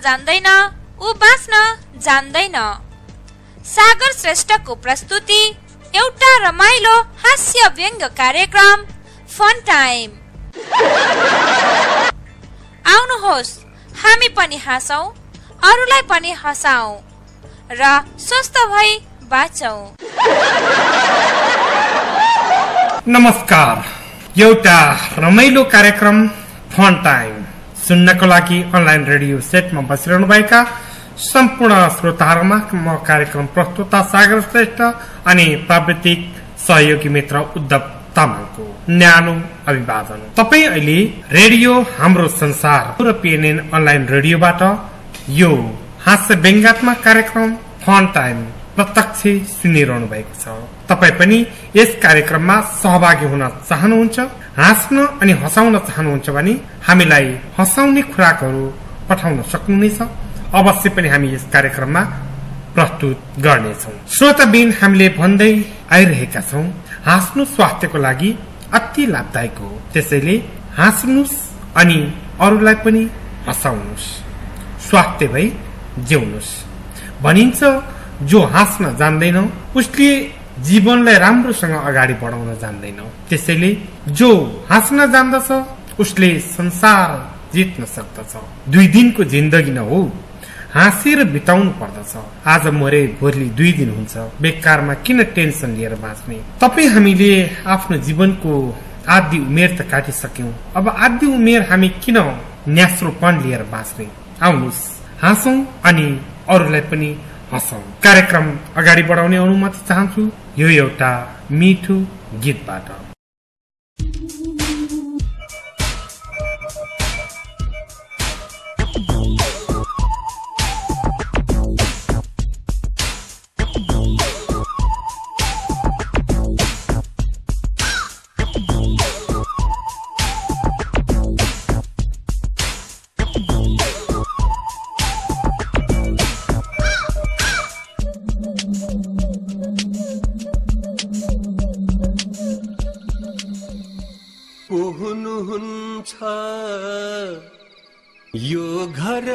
जान्दैन ऊ बाँच्न जान्दैन। सागर श्रेष्ठको प्रस्तुति एउटा रमाइलो हास्य व्यङ्ग्य कार्यक्रम फन टाइम। आउनुहोस् हामी पनि हाँसौं, अरूलाई पनि हँसाउँ र स्वस्थ भई बाँचौं। नमस्कार, एउटा रमाइलो कार्यक्रम फन टाइम सुन्नको लागि अनलाइन रेडियो सेटमा बसिरहनु भएका सम्पूर्ण श्रोताहरूमा म कार्यक्रम प्रस्तुता सागर श्रेष्ठ अनि प्राविधिक सहयोगी मित्र उद्धव तामाङको न्यानो अभिवादन। तपाई अहिले रेडियो हाम्रो संसार र पिएनएन अनलाइन रेडियोबाट यो हास्य व्यङ्ग्यात्मक कार्यक्रम फन टाइम प्रत्यक्ष सुनिरहनु भएको छ। तपाई पनि यस कार्यक्रममा सहभागी हुन चाहनुहुन्छ, हाँस्न अनि हँसाउन चाहनुहुन्छ भने हामीलाई हँसाउने खुराकहरू पठाउन सक्नुहुनेछ। अवश्य पनि हामी यस कार्यक्रममा प्रस्तुत गर्नेछौँ। श्रोताबिन हामीले भन्दै आइरहेका छौँ, हाँस्नु स्वास्थ्यको लागि अति लाभदायक हो। त्यसैले हाँस्नुहोस् अनि अरूलाई पनि हँसाउनुहोस्, स्वास्थ्य भई जिउनुहोस्। भनिन्छ जो हाँस्न जान्दैन उसले जीवनलाई राम्रोसँग अगाडि बढाउन जान्दैन। त्यसैले जो हाँस्न जान्दछ उसले संसार जित्न सक्दछ। 2 दिनको जिन्दगी न हो, हाँसेर बिताउनु पर्दछ। आज मरे भोलि 2 दिन हुन्छ, बेकारमा किन टेन्सन लिएर बाँच्ने। तपाई हामीले आफ्नो जीवनको आधी उमेर त काटिसक्यौं, अब आधी उमेर हामी किन न्यास्रोपन लिएर बाँच्ने। आउनुहोस् हाँसौं अनि अरूलाई पनि हँसाउँ। कार्यक्रम अगाडि बढाउने अनुमति चाहन्छु यो एउटा मिठो गीतबाट। यो घर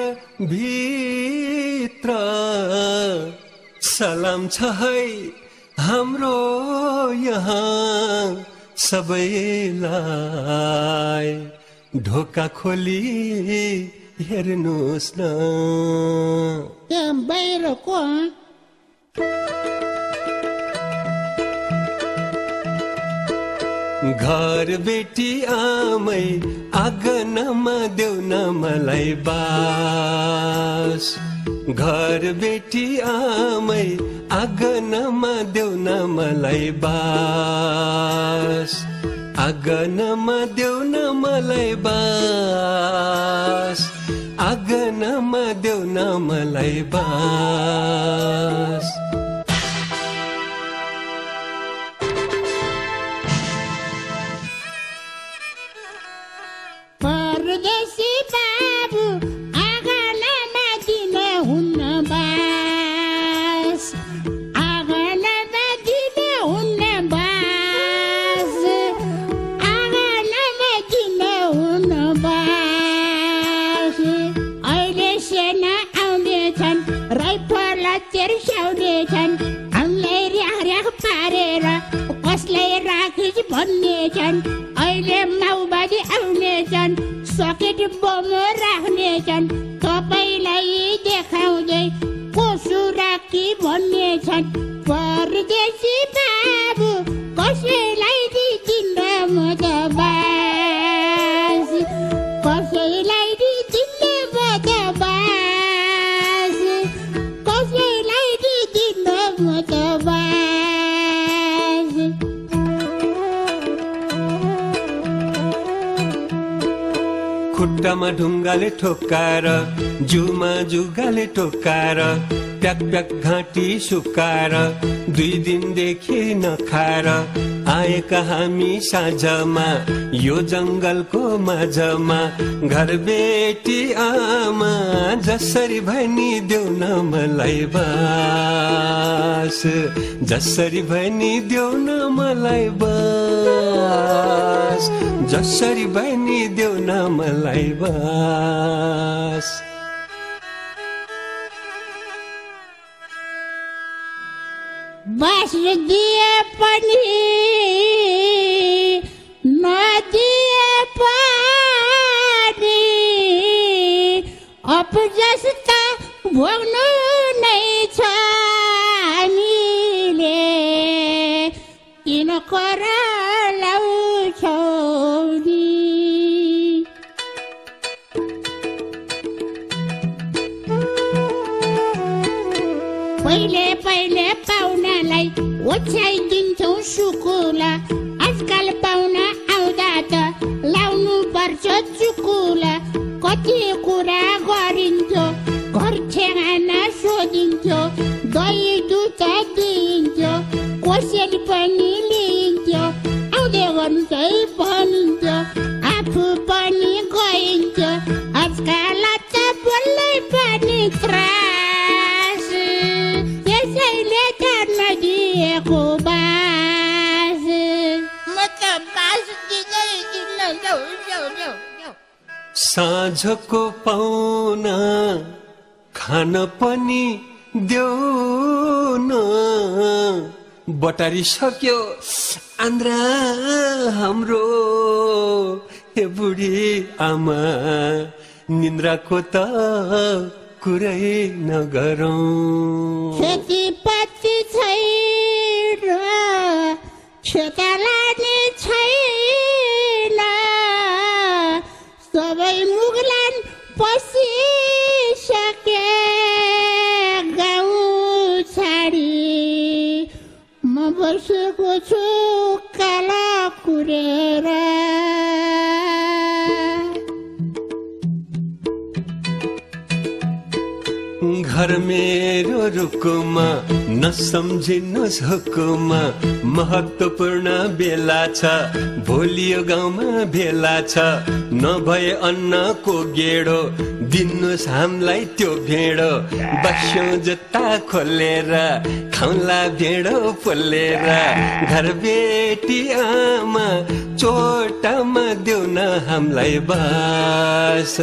भित्र सलाम छ है हाम्रो यहाँ सबैलाई, ढोका खोली हेर्नुहोस् न। त्यहाँ बाहिरको घर बेटी आमै आँगनमा देऊ न मलाई बास। घर बेटी आमै आँगनमा देऊ न मलाई बास। आँगनमा देऊ न मलाई बास। आँगनमा देऊ न मलाई बास। परदेशी बाबु आँगनमा दिन हुन्न बास। आँगनमा दिन हुन्न बास। आँगनमा दिन हुन्न बास। अहिले सेना आउँदैछन्, राइफल चेर्स्याउँदैछन्, हामीलाई र्याख पारेर कसलाई राखिस् भन्नेछन्। अहिले माओवादी आउनेछन्, सकेट बम राख्नेछन्, तपाईँलाई देखाउँदै कसो राखी भन्नेछन्। परदेशी बाबु कसैलाई दिँदिन म त बास। कसैलाई दिँदिन म त बास। कसैलाई दिँदिन म त बास। खुट्टामा ढुङ्गाले ठोक्काएर, जुमा जुगाले टोक्काएर, प्याक प्याक घाँटी सुकाएर, 2 दिनदेखि नखाएर आएका हामी साँझमा यो जङ्गलको माझमा। घर बेटी आमा जसरी भनी देऊ न मलाई बास। जसरी भनी देऊ न मलाई बास। जसरी भनी देऊ न मलाई बास। बास दिए पनि नदिए पनि अपजस्ता भोग्नु नै छ हामीले किन कराउँछौ नि पहिले पहिले पाहुनालाई ओछ्याइदिन्छौ सुकुला आजकल पाहुना आउँदा त लाउनु पर्छ चुकुला कति कुरा गरिन्थ्यो घर ठेगाना सोधिन्थ्यो दही दुध दिइन्थ्यो कोसेली पनि लिइन्थ्यो आउँदै गर्दै भनिन्थ्यो आफू पनि गइन्थ्यो आजकल त बोल्दै पनि त्रास त्यसैले गर्न दिएको बास म त बास दिँदैन साँझको पाहुना खान पनि देऊ न बटारी सक्यो आन्द्रा हाम्रो हे बुढी आमा निन्द्राको त कुरै नगरौँ खेतीपाती छैन खेतालानी छैन सबै मुगलान पसिसके गाउँ छाडी म बसेको छु काला कुरेर घर मेरो रुकुमा नसम्झिनुहोस् हुकुमा महत्त्वपूर्ण बेला छ भोलि यो गाउँमा भेला छ नभए अन्नको गेडो दिनुहोस् हामीलाई त्यो भेडो बस्यौँ जुत्ता खोलेर खाउँला भेडो पोलेर घर बेटी आमा चोटामा देऊ न हामीलाई बास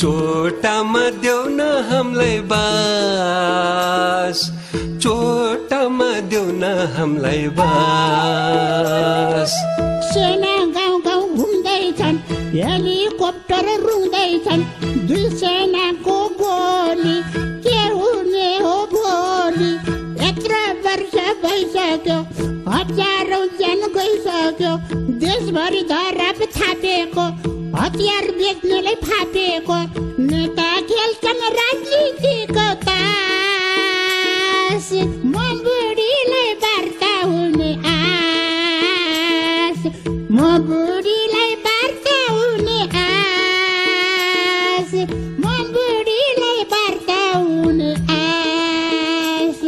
चोटामा देऊ न हामीलाई बास चोटामा देऊ न हामीलाई बास सेना गाउँ गाउँ घुम्दैछन् हेलिकप्टर रुँदैछन् दुई सेनाको गोली के हुने हो भोलि यत्र वर्ष भइसक्यो हजारौँ ज्यान गइसक्यो देशभरि धराप थापेको हतियार बेच्नेलाई फापेको नेता खेल्छन् राजनीतिको तास म बुढीलाई वार्ता हुने आस म बुढीलाई वार्ता हुने आस म बुढीलाई वार्ता हुने आस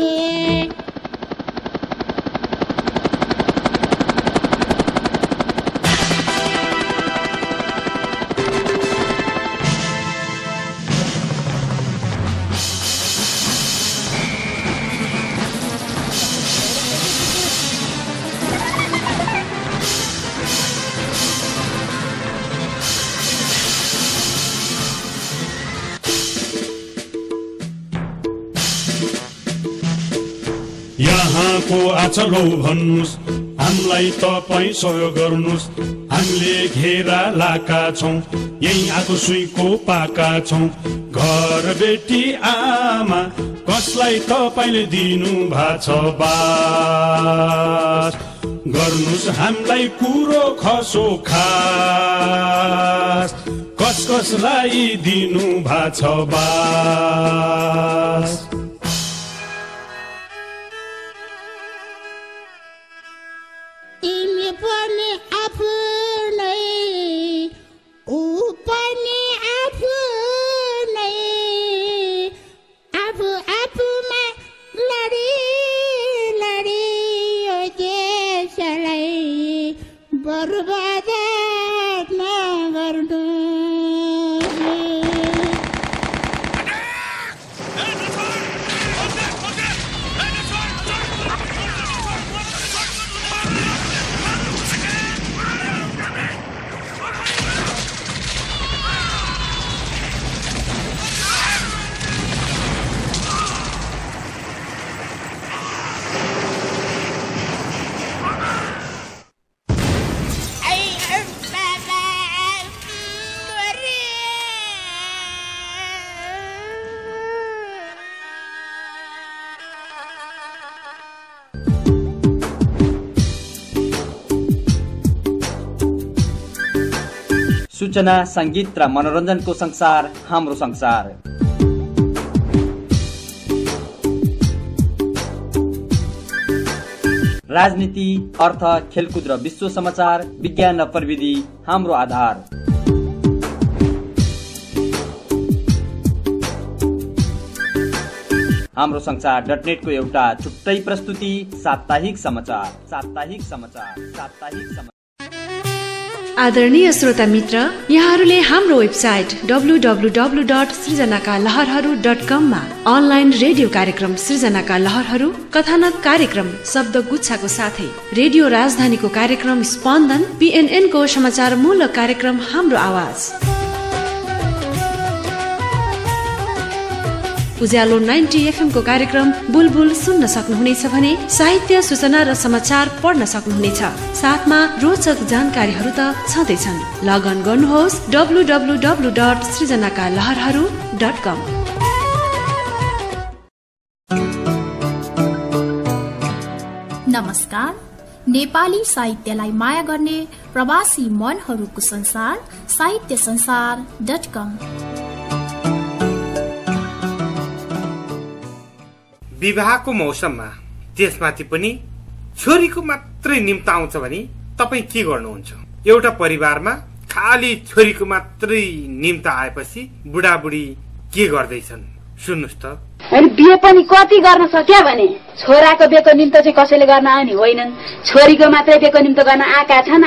यहाँको आचलो भन्नुस् हामीलाई तपाईँ सहयोग गर्नुस् हामीले घेरा लाका छौँ यही आगो सुईको पाका छौँ घर बेटी आमा कसलाई तपाईँले दिनु भएको छ बास गर्नुस् हामीलाई कुरो खसो खास कसलाई दिनु भएको छ बास तिमी पनि आफ्नै ऊ पनि आफ्नै आफू आफूमा लडी लडी यो देशलाई बर्बाद नगर्नु सूचना, संगीत र मनोरञ्जनको संसार हाम्रो संसार। राजनीति, अर्थ, खेलकुद र विश्व समाचार, विज्ञान र प्रविधि हाम्रो आधार। हाम्रो संसार .net को एउटा छुट्टै प्रस्तुति साप्ताहिक समाचार। आदरणीय श्रोता मित्र, यहाँहरूले हाम्रो वेबसाइट www.सृजनाकालहरहरू.com मा अनलाइन रेडियो कार्यक्रम सृजनाका लहरहरू, कथानक कार्यक्रम शब्द गुच्छाको साथै रेडियो राजधानीको कार्यक्रम स्पन्दन, PNN को समाचार मूलक कार्यक्रम हाम्रो आवाज, उज्यालो 90 FM को कार्यक्रम बुलबुल सुन्न सक्नुहुनेछ भने साहित्य, सूचना र समाचार पढ्न सक्नुहुनेछ। साथमा रोचक जानकारीहरू त छँदैछन्। लगअन गर्नुहोस् www.सृजनाकालहरहरू.com। नमस्कार। नेपाली साहित्यलाई माया गर्ने प्रवासी मनहरूको संसार साहित्यसंसार.com। विवाहको मौसममा त्यसमाथि पनि छोरीको मात्रै निम्ता आउँछ भने तपाई के गर्नुहुन्छ? एउटा परिवारमा खाली छोरीको मात्रै निम्ता आएपछि बुढाबुढी के गर्दैछन् सुन्नुस् त। अनि बिहे पनि कति गर्न सक्या भने छोराको बिहेको निम्तो चाहिँ कसैले गर्न आउने होइनन्, छोरीको मात्रै बिहेको निम्तो गर्न आएका छन्।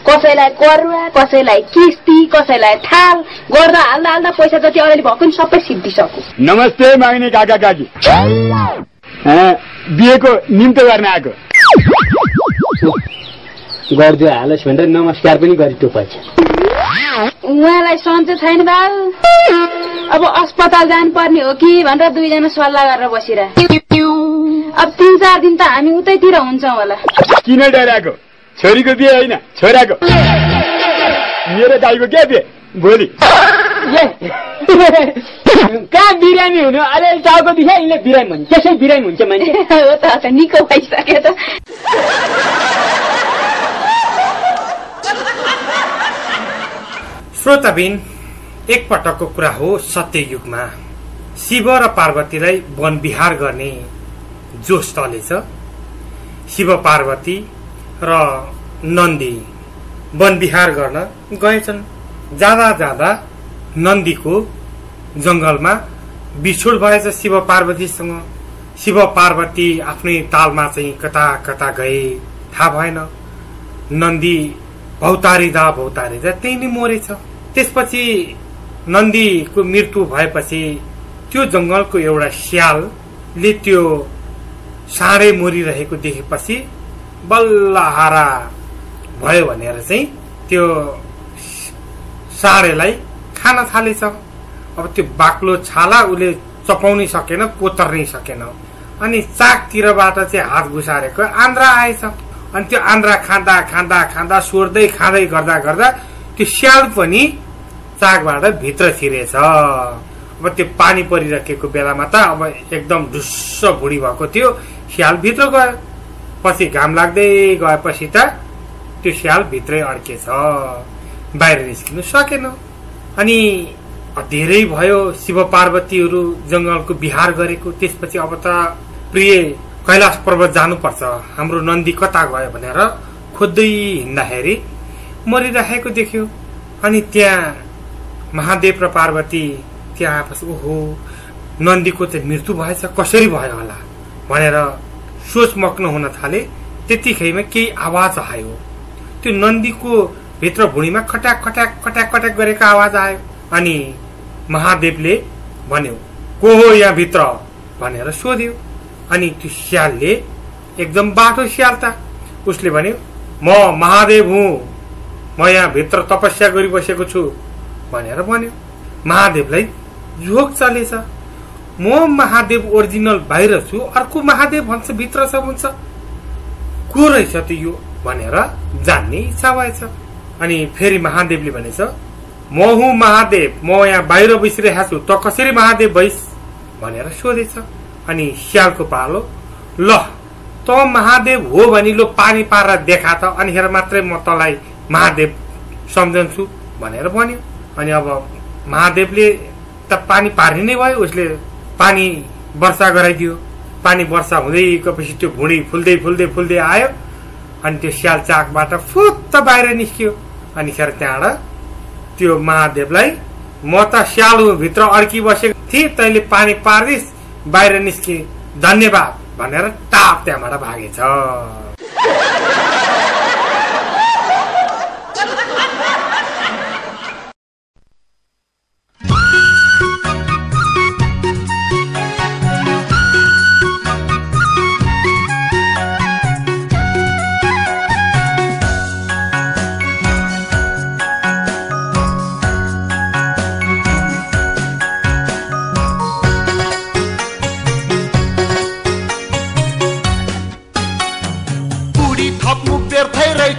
कसैलाई करुवा, कसैलाई किस्ती, कसैलाई थाल गर्दा हाल्दा पैसा जति अगाडि भएको नि सबै सिद्धिसक्यो। नमस्ते माग्ने काका काकी, बिहेको निम्तो गर्न आएको गरिदियो हालोस् भनेर नमस्कार पनि गरिदियो पैसा। उहाँलाई सन्चो छैन बाल, अब अस्पताल जानुपर्ने हो कि भनेर दुईजना सल्लाह गरेर बसिरहे। अब 3-4 दिन त हामी उतैतिर हुन्छौँ होला। किन डराएको? छोरीको बिहे होइन, छोराको। मेरो दाइको के बिहे भोलि? कहाँ बिरामी हुनु? अलिअलि टाउको दुख्या यिनले बिरामी हुन्छ, त्यसै बिरामी हुन्छ मान्छे। हो त निको भइसक्यो त। श्रोताबिन, एक पटकको कुरा हो, सत्ययुगमा शिव र पार्वतीलाई वन विहार गर्ने जोश चलेछ। शिव पार्वती र नन्दी वन विहार गर्न गएछन्। जाँदा नन्दीको जंगलमा बिछोड भएछ शिव पार्वतीसँग। शिव पार्वती आफ्नै तालमा चाहिँ कता कता गए थाहा भएन। नन्दी भौतारिँदा त्यही नै मरेछ। त्यसपछि नन्दीको मृत्यु भएपछि त्यो जंगलको एउटा स्यालले त्यो साँडे मरिरहेको देखेपछि बल्ल हारा भयो भनेर चाहिँ त्यो साँडेलाई खान थालेछ। अब त्यो बाक्लो छाला उसले चपाउनै सकेन, कोतर्नै सकेन। अनि चाकतिरबाट चाहिँ हात घुसारेको आन्द्रा आएछ। अनि त्यो आन्द्रा खाँदा सोर्दै खाँदै गर्दा त्यो स्याल पनि चाकबाट भित्र छिरेछ। अब त्यो पानी परिराखेको बेलामा त अब एकदम ढुस्स भुडी भएको थियो। स्याल भित्र गयो। पछि घाम लाग्दै गएपछि त त्यो स्याल भित्रै अड्केछ, बाहिर निस्किनु सकेन। अनि धेरै भयो शिव पार्वतीहरू जंगलको विहार गरेको। त्यसपछि अब त प्रिय कैलाश पर्वत जानुपर्छ, हाम्रो नन्दी कता गयो भनेर खोज्दै हिँड्दाखेरि मरिरहेको देख्यो। अनि त्यहाँ महादेव र पार्वती त्यहाँ आएपछि ओहो नन्दीको चाहिँ मृत्यु भएछ, कसरी भयो होला भनेर सोचमग्न हुन थाले। त्यतिखेरमा केही आवाज आयो। त्यो नन्दीको भित्र भुँडीमा खट्याक खट्याक गरेको आवाज आयो। अनि महादेवले भन्यो को हो यहाँ भित्र भनेर सोध्यो। अनि त्यो स्यालले एकदम बाटो स्याल त उसले भन्यो म महादेव हुँ, म यहाँ भित्र तपस्या गरिबसेको छु भनेर भन्यो। महादेवलाई जोक चलेछ। म महादेव ओरिजिनल बाहिर छु, अर्को महादेव भन्छ भित्र छ भन्छ, को रहेछ त यो भनेर जान्ने इच्छा भएछ। अनि फेरि महादेवले भनेछ म हुँ महादेव, म यहाँ बाहिर बसिरहेको छु, त कसरी महादेव भइस् भनेर सोधेछ। अनि स्यालको पालो ल त महादेव हो भने लो पानी पारेर देखा त, अनि हेर मात्रै म तँलाई महादेव सम्झन्छु भनेर भन्यो। अनि अब महादेवले त पानी पार्ने नै भयो, उसले पानी वर्षा गराइदियो। पानी वर्षा हुँदै गएपछि त्यो भुँडी फुल्दै फुल्दै फुल्दै आयो। अनि त्यो स्याल चाकबाट फुत्त बाहिर निस्कियो। अनि खेर त्यहाँबाट त्यो महादेवलाई म त स्याल भित्र अड्की बसेको थिएँ, तैँले पानी पार्दिस, बाहिर निस्के, धन्यवाद भनेर टाप त्यहाँबाट भागेछ।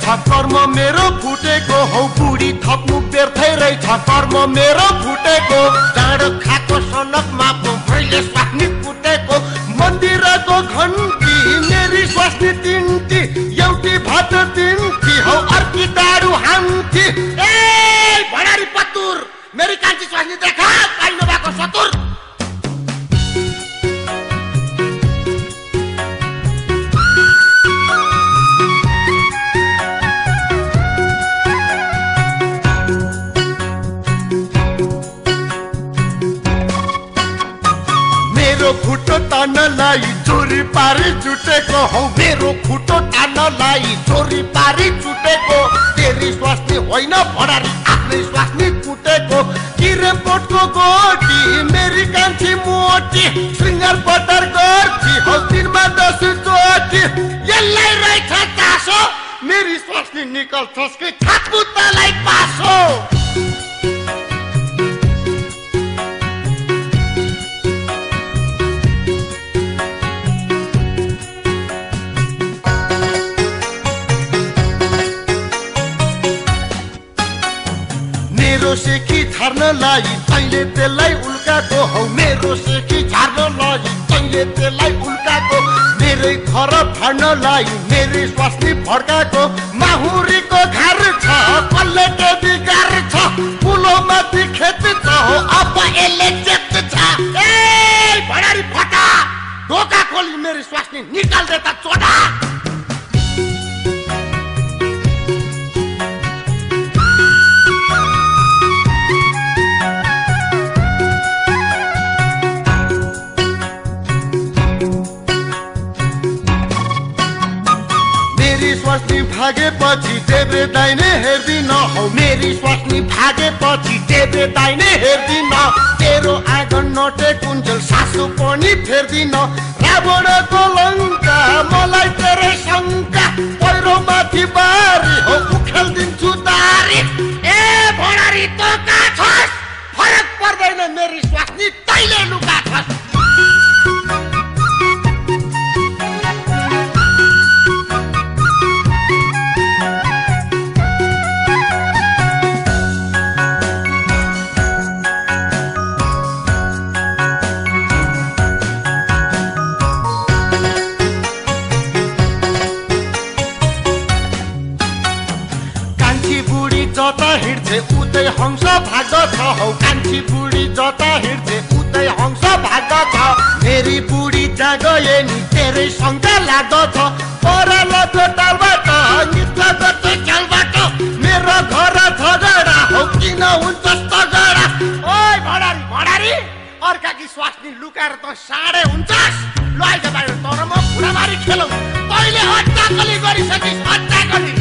कर्म मेरो फुटेको हौ, बुढी थप्नु व्यर्थै रहेछ, कर्म मेरो फुटेको। डाँडो खाएको सनकमा पो मैले स्वास्नी फुटेको। मन्दिरको घन्टी मेरी स्वास्नी तिन्ती, एउटी भात तिन्ती हौ, अर्की दारू हान्थी। ए भडारी पतुर, मेरी कान्छी स्वास्नी देखा, पाइनु भएको सतुर। खुट्टो तान्नलाई चोरी पारी जुटेको हौ, मेरो खुट्टो तान्नलाई चोरी पारी जुटेको। तेरी स्वास्नी होइन भडारी, आफ्नै स्वास्नी कुटेको। किरेपोटको गोटी मेरी कान्छी मोटी, श्रृङ्गार पटार गर्छी हौ दिनमा 10 चोटी। यसलाई रहेछ चासो, मेरी स्वास्नी निकल्छस् कि खापु तलाई पासो। मेरो सेकी झार्नलाई तैँले त्यसलाई उल्काको हौ, मेरो सेकी झार्नलाई तैँले त्यसलाई उल्काको। मेरै घर फाड्नलाई मेरी स्वास्नी भड्काको। माहुरीको घर छ, कसले के बिगार छ, पुलो माथि खेत छ हो, अब यसले चेत छ। ए भडारी फटा, ढोका खोली मेरी स्वास्नी निकाल देता चोडा। स्वास्नी भागेपछि देब्रे दाहिने हेर्दिन हौ, मेरी स्वास्नी भागेपछि देब्रे दाहिने हेर्दिन। तेरो आँगन नटे कुञ्जल सासु पनि फेर्दिन। रावणको लङ्का मलाई तेरै शङ्का, पहिरो माथि बारी हो उखेल्दिन्छु दारी। ए भडारी तँ कहाँ छस्, फरक पर्दैन मेरी स्वास्नी तैँले लुका छस्। जता हिँड्छे उतै हंस भाग्छ हौ, कान्छी बुढी जता हिँड्छे उतै हंस भाग्छ। मेरी बुढी जहाँ गए नि तेरै शङ्का लाग्दछ। परालको टालबाट निस्क गर्दै चालबाट, मेरो घर झगडा हौ किन हुन्छ तगडा। ओइ भडारी भडारी, अर्काकी स्वास्नी लुकाएर त साँडे हुन्छस्। ल आइज बाहिर, तर म बुढामारी खेलौँ। तैँले अट्टाकली गरिसकिस्, अट्टाकली।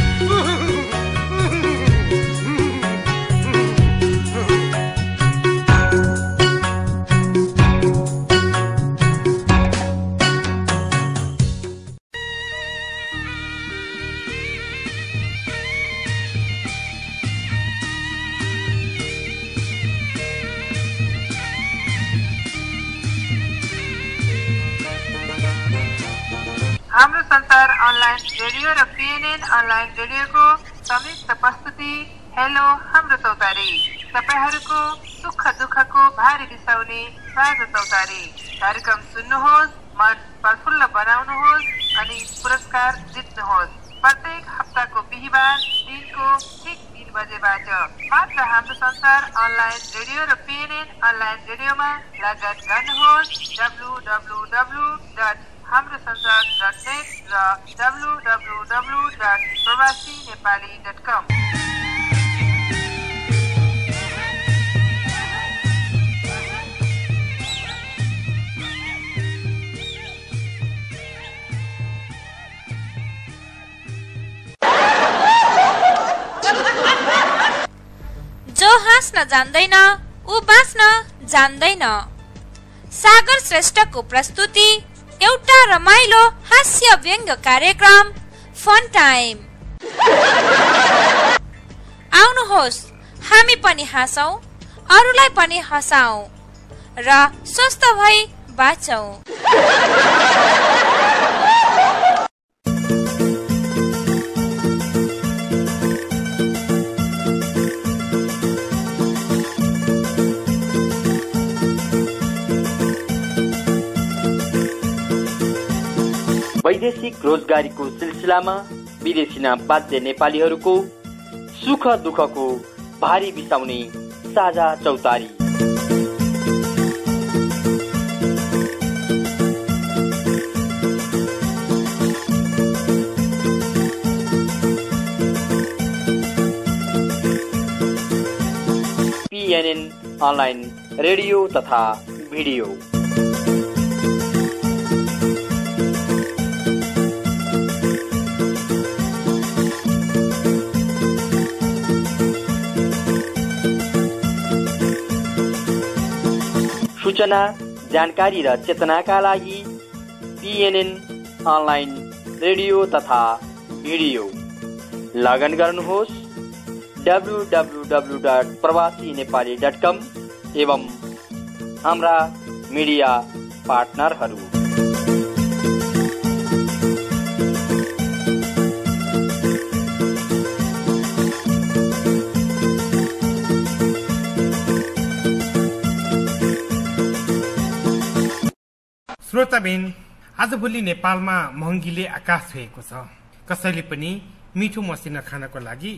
हाम्रो संसार अनलाइन रेडियो र पिएनएन अनलाइन रेडियोको संयुक्त प्रस्तुति हेलो हाम्रो चौतारी, तपाईहरूको सुख दुःखको भारी बिसाउने साझा चौतारी। कार्यक्रम सुन्नुहोस्, मन प्रफुल्ल बनाउनुहोस् अनि पुरस्कार जित्नुहोस्। प्रत्येक हप्ताको बिहीबार दिनको ठीक बजेबाट मात्र हाम्रो संसार अनलाइन रेडियो र PNN अनलाइन रेडियोमा लगन गर्नुहोस् www.hamrosansar.net र www.pravasinepali.com। जो हाँस्न जान्दैन ऊ बाँच्न जान्दैन। सागर श्रेष्ठको प्रस्तुति एउटा रमाइलो हास्य व्यङ्ग्य कार्यक्रम फन टाइम। आउनुहोस् हामी पनि हाँसौं, अरूलाई पनि हँसाउँ र स्वस्थ भई बाँचौं। वैदेशिक रोजगारीको सिलसिलामा विदेशी नाम बाध्य नेपालीहरूको सुख दुःखको भारी बिसाउने साझा चौतारी। PNN अनलाइन रेडियो तथा भिडियो। सूचना, जानकारी र चेतनाका लागि PNN अनलाइन रेडियो तथा भिडियो लगन गर्नुहोस् www.pravasinepali.com एवं हाम्रा मिडिया पार्टनरहरू। श्रोताबिन, आजभोलि नेपालमा महँगीले आकाश छुएको छ। कसैले पनि मिठो मसिनो खानको लागि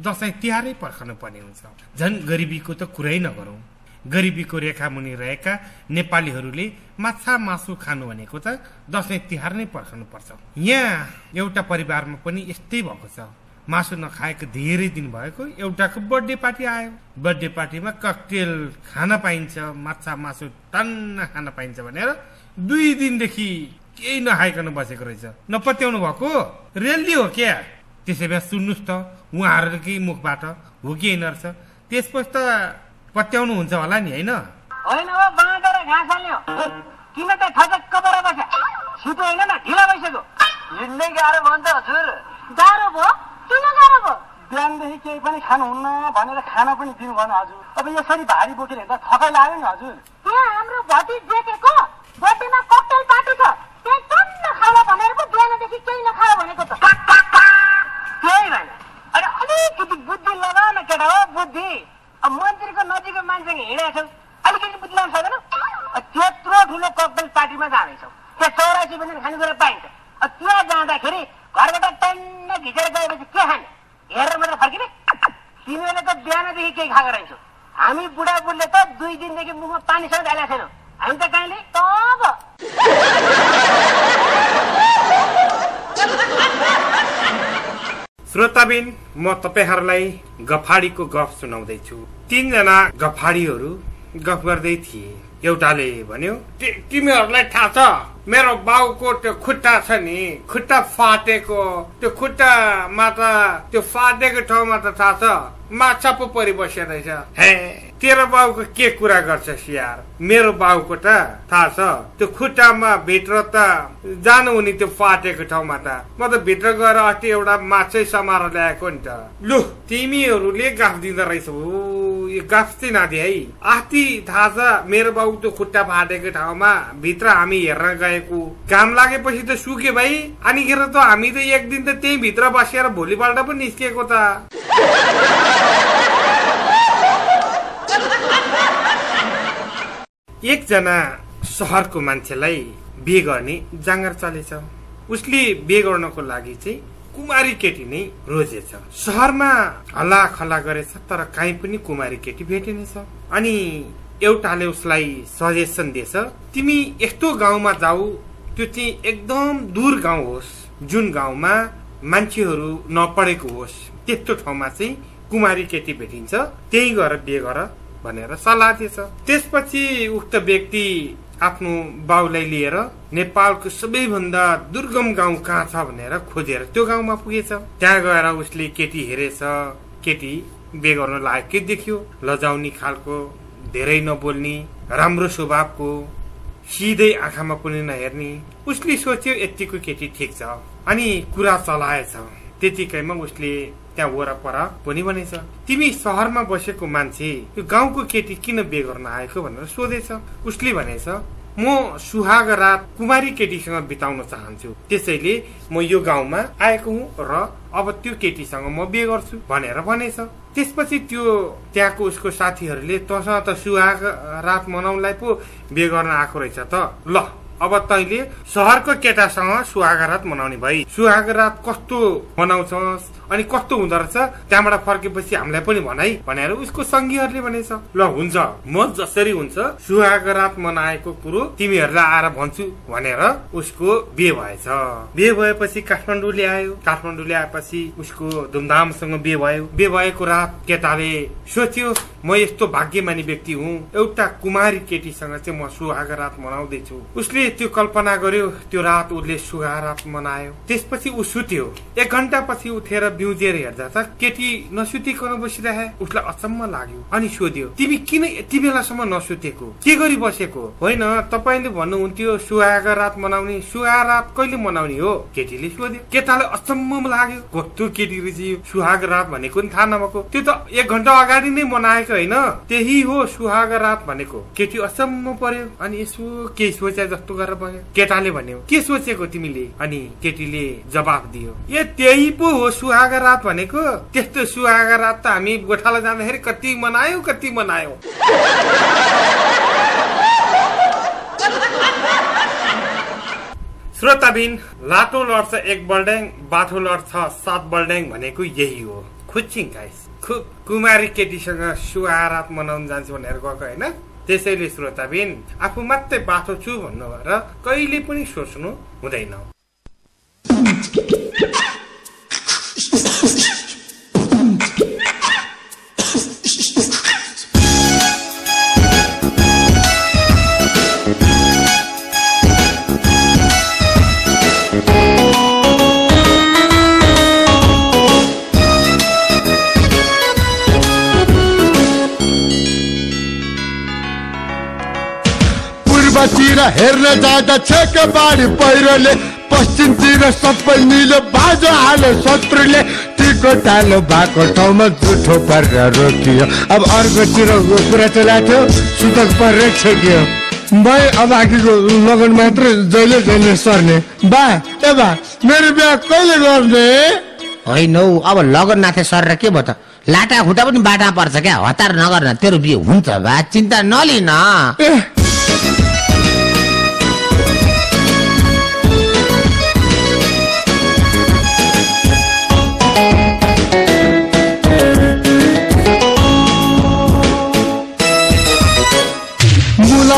दशैं तिहारै पर्खनु पर्ने हुन्छ। झन् गरिबीको त कुरै नगरौं। गरिबीको रेखा मुनि रहेका नेपालीहरूले माछा मासु खानु भनेको त दशैं तिहार नै पर्खनु पर्छ। यहाँ एउटा परिवारमा पनि यस्तै भएको छ। मासु नखाएको धेरै दिन भएको एउटाको बर्थडे पार्टी आयो। बर्थडे पार्टीमा ककटेल खान पाइन्छ, माछा मासु टन्न खान पाइन्छ भनेर 2 दिनदेखि केही नखाइकन बसेको रहेछ। नपत्याउनु भएको रेली हो क्या? त्यसै भए सुन्नुहोस् त, उहाँहरूकै मुखबाट हो कि होइन रहेछ। त्यसपछि त पत्याउनु हुन्छ होला नि, होइन? होइन हो, बाँधेर घाँस हाल्यो। किन त थचक्क परेर बस्या? छिटो होइन न, ढिला भइसक्यो। हिँड्नै गाह्रो भयो नि त हजुर। गाह्रो भयो? किन गाह्रो भयो? बिहानदेखि केही पनि खानुहुन्न भनेर खाना पनि दिनु भएन हजुर। अब यसरी भारी बोकेर हिँड्दा थकाइ लाग्यो नि हजुर। यहाँ हाम्रो भतिज जेठेको बर्थडेमा ककटेल पार्टी छ, त्यही टन्न खाला भनेर पो बिहानदेखि केही नखायो भनेको त। त्यही भएन। अरे अलिकति बुद्धि लगा न केटा हो, बुद्धि। अब मन्त्रीको नजिकको मान्छेसँग हिँडेको छौ, अलिकति बुद्धि लगाउनु सक्दैन? त्यत्रो ठुलो ककटेल पार्टीमा जाँदैछौ, त्यहाँ 84 व्यञ्जन खानेकुरा पाइन्छ। त्यहाँ जाँदाखेरि घरबाट टन्न घिचेर गएपछि के खाने? हेरेर मात्र फर्किने? तिमीले त बिहानदेखि केही खाएको रहेछौ। हामी बुढाबुढीले त 2 दिनदेखि मुखमा पानी समेत हालेको छैनौँ। हामी त कहिले तब। श्रोताबिन, म तपाईहरूलाई गफाडीको गफ सुनाउँदैछु। 3 जना गफाडीहरू गफ गर्दै थिए। एउटाले भन्यो, तिमीहरूलाई थाहा छ मेरो बाउको त्यो खुट्टा छ नि, खुट्टा फाटेको, त्यो खुट्टामा त त्यो फाटेको ठाउँमा त थाहा छ माछा पो परिबसेको रहेछ। हे, तेरो बाउको के कुरा गर्छस् यार? मेरो बाउको त थाहा छ त्यो खुट्टामा भित्र त जानु हुने त्यो फाटेको ठाउँमा त म त भित्र गएर अस्ति एउटा माछै समाएर ल्याएको नि त। लु, तिमीहरूले गाफ दिँदो रहेछौ। यो गाफ चाहिँ नदिए है। अस्ति थाहा छ मेरो बाउ त्यो खुट्टा फाटेको ठाउँमा भित्र हामी हेर्न गएको, घाम लागेपछि त सुके भाइ। अनिखेर त हामी त एक दिन त त्यही भित्र बसेर भोलिपल्ट पो निस्किएको त। एकजना सहरको मान्छेलाई बिहे गर्ने जाँगर चलेछ। उसले बिहे गर्नको लागि चाहिँ कुमारी केटी नै रोजेछ। शहरमा हल्ला खल्ला गरेछ तर काहीँ पनि कुमारी केटी भेटिनेछ। अनि एउटाले उसलाई सजेसन दिएछ, तिमी यस्तो गाउँमा जाऊ, त्यो चाहिँ एकदम दूर गाउँ होस्, जुन गाउँमा मान्छेहरू नपढेको होस्, त्यस्तो ठाउँमा चाहिँ कुमारी केटी भेटिन्छ, त्यही गएर बिहे गर भनेर सल्लाह दिएछ। त्यसपछि उक्त व्यक्ति आफ्नो बाउलाई लिएर नेपालको सबैभन्दा दुर्गम गाउँ कहाँ छ भनेर खोजेर त्यो गाउँमा पुगेछ। त्यहाँ गएर उसले केटी हेरेछ, केटी बिहे गर्न लायकै देखियो, लजाउने खालको, धेरै नबोल्ने, राम्रो स्वभावको, सिधै आँखामा पनि नहेर्ने। उसले सोच्यो यतिको केटी ठिक छ, अनि कुरा चलाएछ। त्यतिकैमा उसले त्यहाँ वरपर पनि भनेछ, तिमी शहरमा बसेको मान्छे यो गाउँको केटी किन बिहे गर्न आएको भनेर सोधेछ। उसले भनेछ, म सुहाग रात कुमारी केटीसँग बिताउन चाहन्छु, त्यसैले म यो गाउँमा आएको हुँ र अब त्यो केटीसँग म बिहे गर्छु भनेर भनेछ। त्यसपछि त्यो त्यहाँको उसको साथीहरूले तसँग त सुहाग रात मनाउनलाई पो बिहे गर्न आएको रहेछ त, ल अब तैले शहरको केटासँग सुहाग रात मनाउने भई, सुहाग रात कस्तो मनाउँछस् अनि कस्तो हुँदो रहेछ त्यहाँबाट फर्केपछि हामीलाई पनि भनाइ भनेर उसको सङ्गीहरूले भनेछ। ल हुन्छ, म जसरी हुन्छ सुहाग रात मनाएको कुरो तिमीहरूलाई आएर भन्छु भनेर उसको बिहे भएछ। बिहे भएपछि काठमाडौँ ल्यायो, काठमाडौँ ल्याएपछि उसको धुमधामसँग बिहे भयो। बिहे भएको रात केटाले सोच्यो, म यस्तो भाग्यमानी व्यक्ति हुँ, एउटा कुमारी केटीसँग चाहिँ म सुहाग रात मनाउँदैछु। उसले त्यो कल्पना गर्यो, त्यो रात उसले सुहाग रात मनायो। त्यसपछि ऊ सुत्यो। 1 घण्टा पछि उठेर बिउजेर हेर्दा त केटी नसुतिकन बसिरहे। उसलाई अचम्म लाग्यो अनि सोध्यो, तिमी किन यति बेलासम्म नसुतेको, के गरी बसेको? होइन, तपाईँले भन्नुहुन्थ्यो सुहाग रात मनाउने, सुहाग रात कहिले मनाउने हो? केटीले सोध्यो। केटालाई अचम्म लाग्यो, कस्तो केटी रहेछ, सुहाग रात भनेको नि थाहा नभएको, त्यो त 1 घण्टा अगाडि नै मनाएको होइन, त्यही हो सुहाग रात भनेको। केटी अचम्म पर्यो अनि यसो के सोचे जस्तो गरेर भन्यो। केटाले भन्यो, के सोचेको तिमीले? अनि केटीले जवाफ दियो, ए त्यही पो हो सुहाग रात भनेको। त्यस्तो सुहाग रात त हामी गोठाला जाँदाखेरि कति मनायो कति मनायो। श्रोताबिन, लाटो लड्छ 1 बल्ड्याङ, बाठो लड्छ 7 बल्ड्याङ भनेको यही हो। खुच्चिङ गाइस, कुमारी केटीसँग सुहाग रात मनाउन जान्छु भनेर गएको होइन। त्यसैले श्रोताबिन, आफू मात्रै बाठो छु भन्नु भएर कहिले पनि सोच्नु हुँदैन। पूर्वतिर हेर्न जाँदा छेक बाढी पहिरोले, पश्चिमतिर सबै निलो बाजो हालो शत्रुले, टिको टालो भएको ठाउँमा जुठो परेर रोकियो। अब अर्कोतिर कुरा चलाएको सुतक परेर छेकियो। भाइ अब आखिरको लगन मात्र जहिले जहिले सर्ने। बा ए बा, मेरो बिहा कहिले गर्ने? होइन हौ, अब लगन नाथे सरेर के भयो त? लाटा खुट्टा पनि बाटा पर्छ क्या, हतार नगर्न, तेरो बिहे हुन्छ बा, चिन्ता नलिन।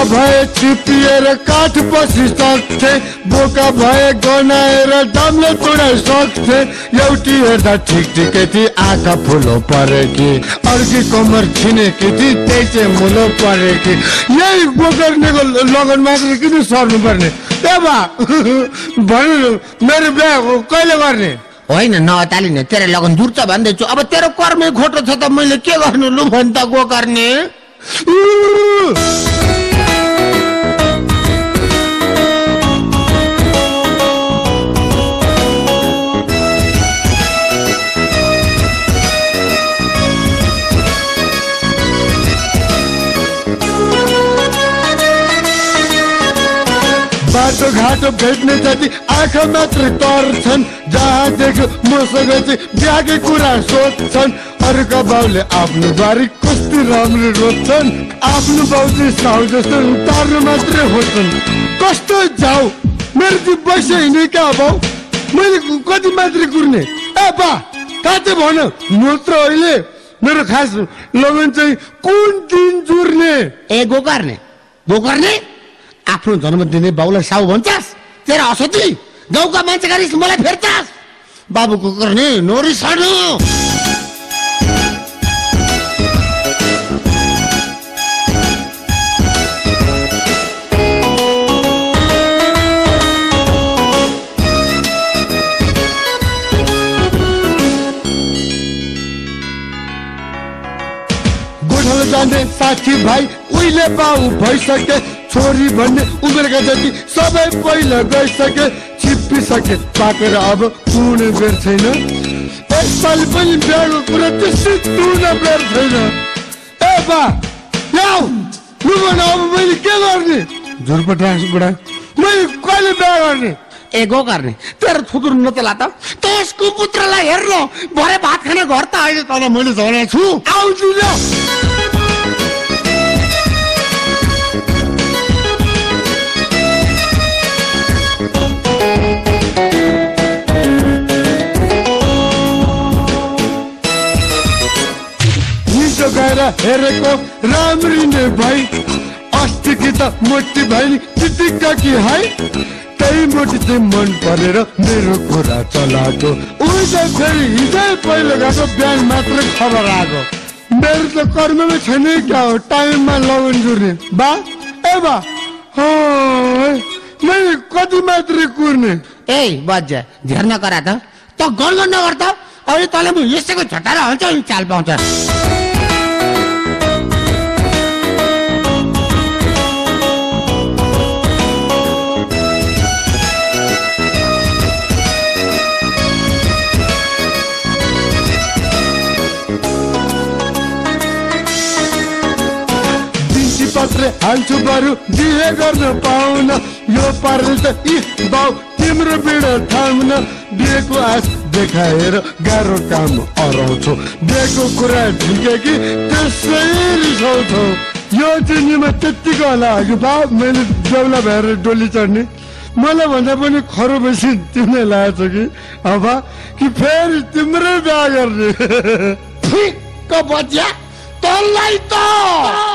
भए छिपिएर काठ पसी सक्थे, बोका भए गनाएर डम्ले तुडाइ सक्थे। एउटी हेर्दा ठिक ठिकै थिए, आँखा फुलो परेकी, अर्की कमर छिनेकी थिए, त्यही चाहिँ मुलो परेकी। यही गोकर्नेको लगन मात्र किन सर्नु पर्ने? ए बा भन्नु, मेरो बिहा कहिले गर्ने? होइन नअतालिने, तेरो लगन दूर छ भन्दैछु। अब तेरो कर्मै खोटो छ त मैले के गर्नु लु भन् त गोकर्ने। बाटो घाटो भेट्ने जति आँखा मात्र तर्छन्, जहाँ देख्यो मसँग चाहिँ बिहाकै कुरा सोध्छन्। अरूका बाउले आफ्नो बारी कस्तो राम्रो रोज्छन्, आफ्नो बाउ चाहिँ साउ जस्तो तार्नु मात्रै खोज्छन्। कस्तो जाऊ, मेरो चाहिँ बसे हिँडे क्या बाउ, मैले कति मात्रै कुर्ने ए बा काते भन मात्र अहिले मेरो खास लगन चाहिँ कुन दिन जुर्ने ए गोकर्ने आफ्नो जन्मदिने बाउलाई साउ भन्छस् तेरा असोती गाउँका मान्छेका रिस मलाई फेर्छस् बाबु गोकर्ने नोरिसानु जाने साथी भाइ उहिले बाउ भइसके छोरी भन्ने उमेरका जति सबै पहिला गइसके छिप्पिसके पाकेर अब कुनै बेर छैन यसपालि पनि बिहाको कुरा त्यस्तै टुर्न बेर छैन ए बा ल्याउ लु भन अब मैले के गर्ने झुरपटास बुढा मैले कहिले बिहा गर्ने ए गोकर्ने तेरो थुतुर नचला त त्यसको पुत्रलाई हेर्नु भरे भात खाने घर त अहिले तँलाई मैले भनेको छु आउँछु ल गएर हेरेको राम्री नै भाइ अस्ति कि त मोटी भाइ चिटिक्का कि है त्यही मोटी चाहिँ मन परेर मेरो कुरा चलाएको उही चाहिँ फेरि हिजै पहिलो गएको बिहान मात्र खबर आएको मेरो त कर्ममै छैन क्या हो टाइममा लगन जुर्ने बा ए बा मैले कति मात्रै कुर्ने ए बज्जा झेर नगरा त गल्न नगर त अहिले तँलाई म यसैको झटारा हाल्छ चाल पाउँछ पत्र हाल्छु बरु बिहे गर्न पाउन यो पारले त इ बाउ तिम्रो बिडा थाम्न बिहेको आश देखाएर गाह्रो काम अराउँछौ बिहेको कुरा ठिकै कि त्यसै रिसाउँछौ यो चिनीमा त्यत्तिको होला कि बा मैले बेहुला भएर डोली चढ्ने मलाई भन्दा पनि खरो बेसी तिमीलाई लागेको छ कि अब कि फेरि तिम्रै बिहा गर्ने ठिक्क बज्या तँलाई त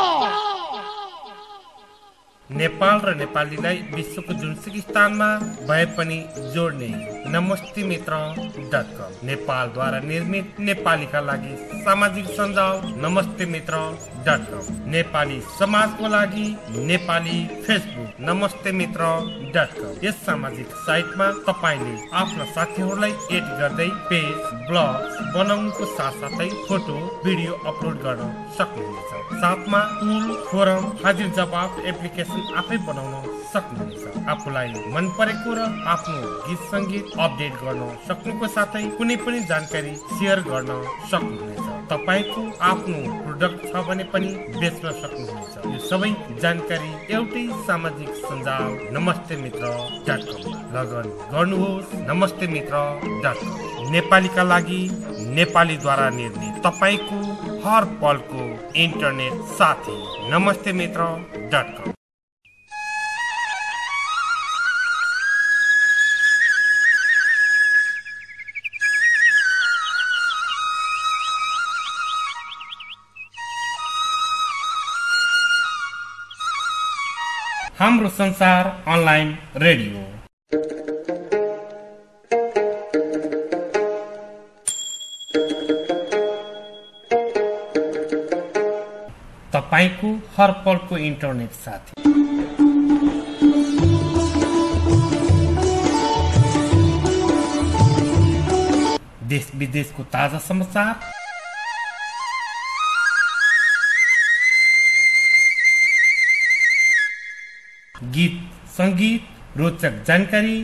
नेपाल र नेपालीलाई विश्वको जुनसुकै स्थानमा भए पनि जोड्ने नमस्ते मित्र.com नेपालद्वारा निर्मित नेपालीका लागि सामाजिक सञ्जाल नमस्ते मित्र.com नेपाली समाजको लागि नेपाली फेसबुक नमस्ते मित्र.com यस सामाजिक साइटमा तपाईले आफ्ना साथीहरूलाई एड गर्दै पेज ब्लग बनाउनुको साथसाथै फोटो भिडियो अपलोड गर्न सक्नुहुनेछ साथमा टुल फोरम हाजिर जवाफ एप्लिकेसन आफै बनाउन सक्नुहुनेछ आफूलाई मन परेको र आफ्नो गीत संगीत अपडेट गर्न सक्नुको साथै कुनै पनि जानकारी शेयर गर्न सक्नुहुनेछ तपाईको आफ्नो प्रोडक्ट छ भने पनि बेच्न सक्नुहुनेछ यो सबै जानकारी एउटै सामाजिक सञ्जाल नमस्ते मित्र.com लगन गर्नुहोस् नमस्ते मित्र.com नेपालीका लागि नेपालीद्वारा निर्मित तपाईको हर पलको इन्टरनेट साथी नमस्ते मित्र.com हाम्रो संसार अनलाइन रेडियो तपाईको हर पलको इन्टरनेट साथी देश विदेशको ताजा समाचार गीत संगीत रोचक जानकारी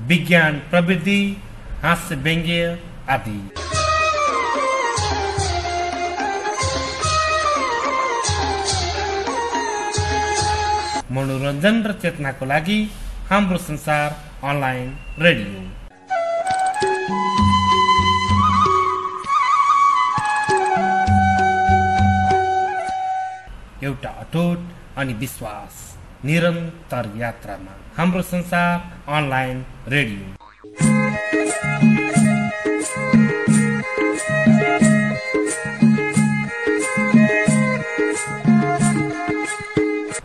विज्ञान प्रविधि हास्य व्यङ्ग्य आदि मनोरञ्जन र चेतनाको लागि हाम्रो संसार अनलाइन रेडियो अटुट अनि विश्वास निरन्तर यात्रामा हाम्रो संसार अनलाइन रेडियो।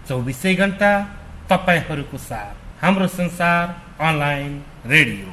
24 घण्टा तपाईहरूको साथ हाम्रो संसार अनलाइन रेडियो।